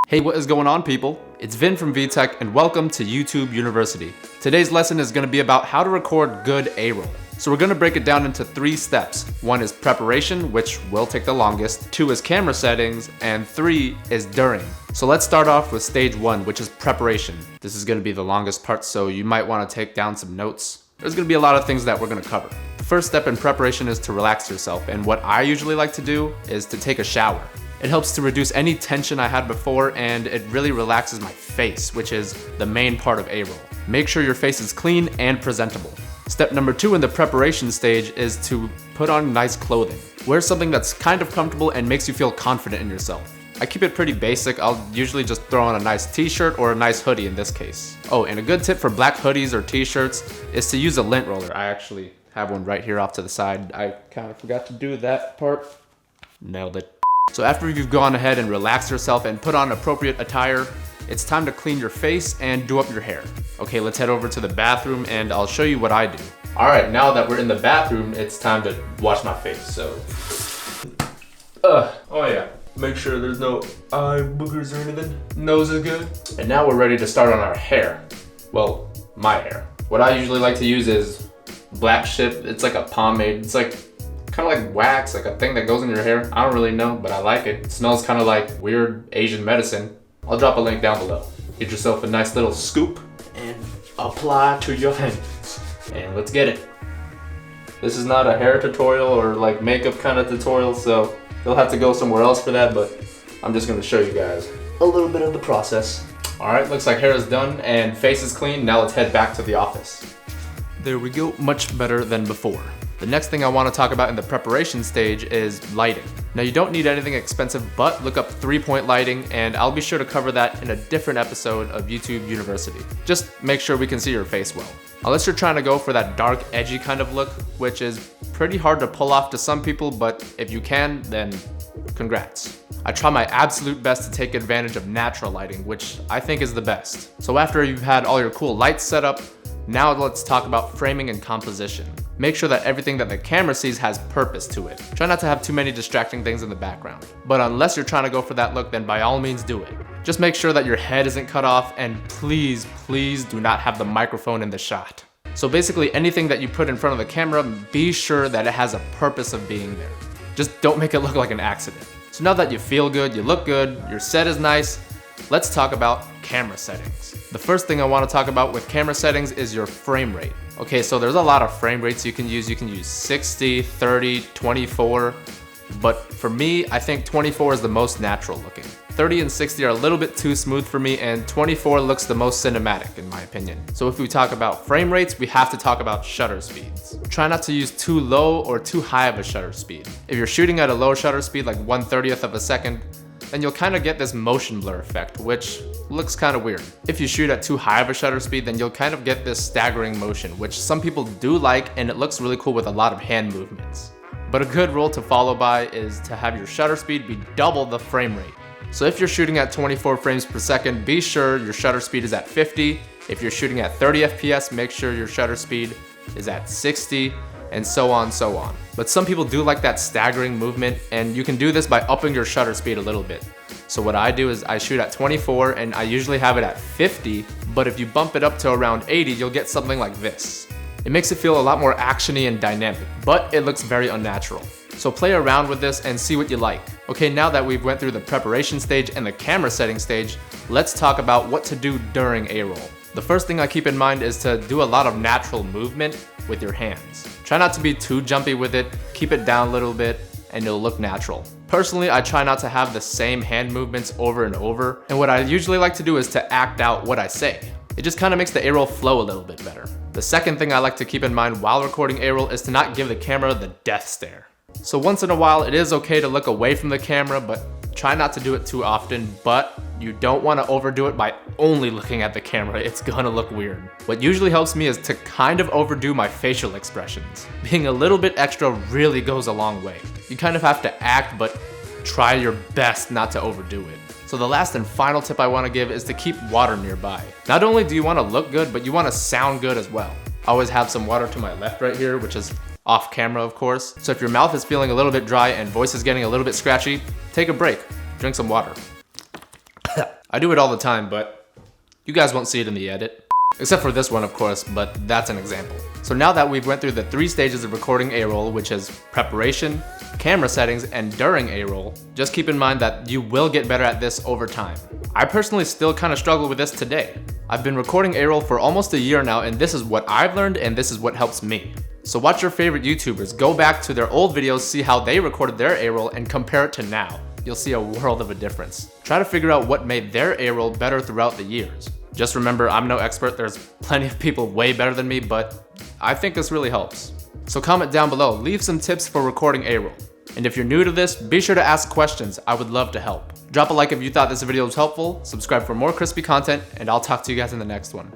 Hey, what is going on, people? It's Vinh from VTech and welcome to YouTube University. Today's lesson is going to be about how to record good A-roll. So we're going to break it down into 3 steps. 1 is preparation, which will take the longest, 2 is camera settings, and 3 is during. So let's start off with stage 1, which is preparation. This is going to be the longest part, so you might want to take down some notes. There's going to be a lot of things that we're going to cover. The first step in preparation is to relax yourself, and what I usually like to do is to take a shower. It helps to reduce any tension I had before, and it really relaxes my face, which is the main part of A-roll. Make sure your face is clean and presentable. Step number 2 in the preparation stage is to put on nice clothing. Wear something that's kind of comfortable and makes you feel confident in yourself. I keep it pretty basic. I'll usually just throw on a nice t-shirt or a nice hoodie in this case. Oh, and a good tip for black hoodies or t-shirts is to use a lint roller. I actually have one right here off to the side. I kind of forgot to do that part. Nailed it. So after you've gone ahead and relaxed yourself and put on appropriate attire, it's time to clean your face and do up your hair. Okay, let's head over to the bathroom and I'll show you what I do. All right, now that we're in the bathroom, it's time to wash my face, so. Oh yeah, make sure there's no eye boogers or anything. Nose is good. And now we're ready to start on our hair. Well, my hair. What I usually like to use is black shit. It's like a pomade. It's like kind of like wax, like a thing that goes in your hair. I don't really know, but I like it. It smells kind of like weird Asian medicine. I'll drop a link down below. Get yourself a nice little scoop and apply to your hands. And let's get it. This is not a hair tutorial or like makeup kind of tutorial, so you'll have to go somewhere else for that, but I'm just gonna show you guys a little bit of the process. All right, looks like hair is done and face is clean. Now let's head back to the office. There we go, much better than before. The next thing I want to talk about in the preparation stage is lighting. Now you don't need anything expensive, but look up 3-point lighting and I'll be sure to cover that in a different episode of YouTube University. Just make sure we can see your face well. Unless you're trying to go for that dark, edgy kind of look, which is pretty hard to pull off to some people, but if you can, then congrats. I try my absolute best to take advantage of natural lighting, which I think is the best. So after you've had all your cool lights set up, now let's talk about framing and composition. Make sure that everything that the camera sees has purpose to it. Try not to have too many distracting things in the background. But unless you're trying to go for that look, then by all means do it. Just make sure that your head isn't cut off, and please, please do not have the microphone in the shot. So basically anything that you put in front of the camera, be sure that it has a purpose of being there. Just don't make it look like an accident. So now that you feel good, you look good, your set is nice, let's talk about camera settings. The first thing I want to talk about with camera settings is your frame rate. Okay, so there's a lot of frame rates you can use. You can use 60, 30, 24, but for me, I think 24 is the most natural looking. 30 and 60 are a little bit too smooth for me, and 24 looks the most cinematic in my opinion. So if we talk about frame rates, we have to talk about shutter speeds. Try not to use too low or too high of a shutter speed. If you're shooting at a low shutter speed, like 1/30th of a second, then you'll kind of get this motion blur effect, which looks kind of weird. If you shoot at too high of a shutter speed, then you'll kind of get this staggering motion, which some people do like, and it looks really cool with a lot of hand movements. But a good rule to follow by is to have your shutter speed be double the frame rate. So if you're shooting at 24 frames per second, be sure your shutter speed is at 50. If you're shooting at 30 FPS, make sure your shutter speed is at 60, and so on, so on. But some people do like that staggering movement, and you can do this by upping your shutter speed a little bit. So what I do is I shoot at 24 and I usually have it at 50, but if you bump it up to around 80, you'll get something like this. It makes it feel a lot more actiony and dynamic, but it looks very unnatural. So play around with this and see what you like. Okay, now that we've went through the preparation stage and the camera setting stage, let's talk about what to do during A-roll. The first thing I keep in mind is to do a lot of natural movement with your hands. Try not to be too jumpy with it, keep it down a little bit, and it'll look natural. Personally, I try not to have the same hand movements over and over, and what I usually like to do is to act out what I say. It just kind of makes the A-roll flow a little bit better. The second thing I like to keep in mind while recording A-roll is to not give the camera the death stare. So once in a while, it is okay to look away from the camera, but try not to do it too often, but you don't want to overdo it by only looking at the camera. It's gonna look weird. What usually helps me is to kind of overdo my facial expressions. Being a little bit extra really goes a long way. You kind of have to act, but try your best not to overdo it. So the last and final tip I want to give is to keep water nearby. Not only do you want to look good, but you want to sound good as well. I always have some water to my left right here, which is off camera of course. So if your mouth is feeling a little bit dry and voice is getting a little bit scratchy, take a break, drink some water. I do it all the time, but you guys won't see it in the edit. Except for this one, of course, but that's an example. So now that we've went through the 3 stages of recording A-roll, which is preparation, camera settings, and during A-roll, just keep in mind that you will get better at this over time. I personally still kind of struggle with this today. I've been recording A-roll for almost a year now, and this is what I've learned and this is what helps me. So watch your favorite YouTubers, go back to their old videos, see how they recorded their A-roll, and compare it to now. You'll see a world of a difference. Try to figure out what made their A-roll better throughout the years. Just remember, I'm no expert, there's plenty of people way better than me, but I think this really helps. So comment down below, leave some tips for recording A-roll. And if you're new to this, be sure to ask questions, I would love to help. Drop a like if you thought this video was helpful, subscribe for more crispy content, and I'll talk to you guys in the next one.